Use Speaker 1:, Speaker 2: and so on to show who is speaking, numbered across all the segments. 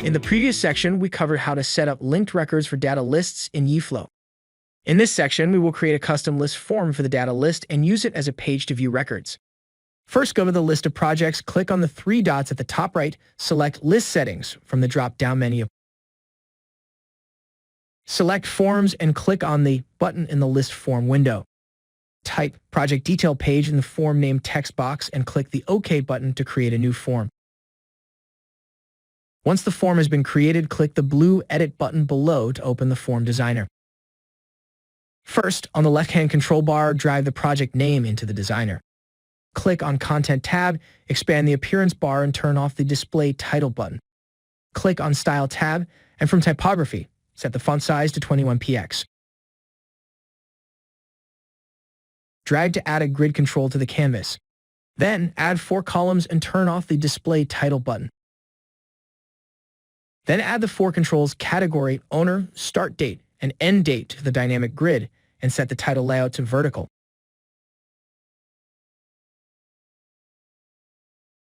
Speaker 1: In the previous section, we covered how to set up linked records for data lists in Yeeflow. In this section, we will create a custom list form for the data list and use it as a page to view records. First, go to the list of projects, click on the three dots at the top right, select List Settings from the drop-down menu. Select Forms and click on the button in the List Form window. Type Project Detail Page in the form name text box and click the OK button to create a new form. Once the form has been created, click the blue Edit button below to open the form designer. First, on the left-hand control bar, drag the project name into the designer. Click on Content tab, expand the appearance bar and turn off the Display Title button. Click on Style tab, and from Typography, set the font size to 21px. Drag to add a grid control to the canvas. Then, add 4 columns and turn off the Display Title button. Then add the 4 controls Category, Owner, Start Date, and End Date to the dynamic grid, and set the title layout to vertical.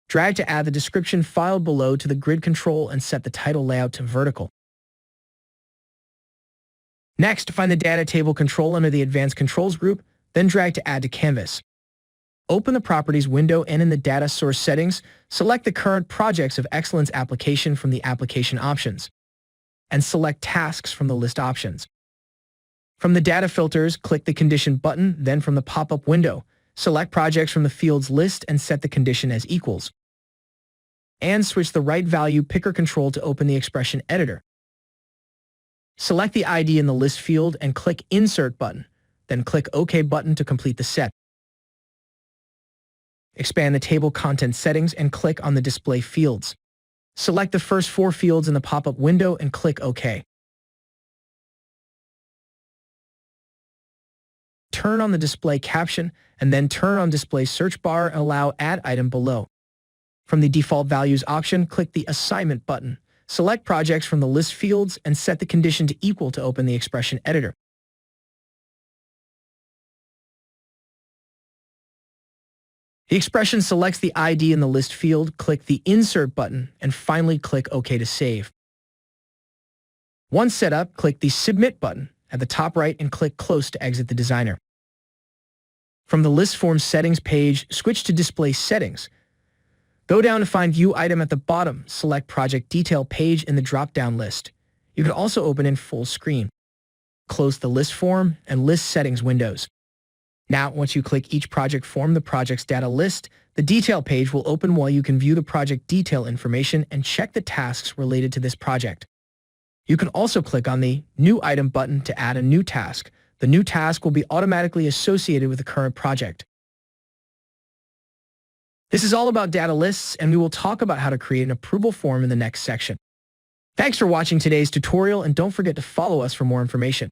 Speaker 1: Drag to add the description file below to the grid control and set the title layout to vertical. Next, find the Data Table control under the Advanced Controls group, then drag to Add to Canvas. Open the Properties window and in the Data Source Settings, select the current Projects of Excellence application from the Application options, and select Tasks from the list options. From the Data Filters, click the Condition button, then from the pop-up window, select Projects from the fields list and set the condition as equals. And switch the right value picker control to open the expression editor. Select the ID in the list field and click Insert button, then click OK button to complete the set. Expand the table content settings and click on the display fields. Select the first 4 fields in the pop-up window and click OK. Turn on the display caption and then turn on display search bar and allow Add Item below. From the Default Values option, click the Assignment button. Select projects from the list fields and set the condition to equal to open the expression editor. The expression selects the ID in the list field, click the Insert button, and finally click OK to save. Once set up, click the Submit button at the top right and click Close to exit the designer. From the List Form Settings page, switch to Display Settings. Go down to find View Item at the bottom, select Project Detail Page in the drop-down list. You can also open in full screen. Close the List Form and List Settings windows. Now, once you click each project form, the project's data list, the detail page will open while you can view the project detail information and check the tasks related to this project. You can also click on the New Item button to add a new task. The new task will be automatically associated with the current project. This is all about data lists, and we will talk about how to create an approval form in the next section. Thanks for watching today's tutorial, and don't forget to follow us for more information.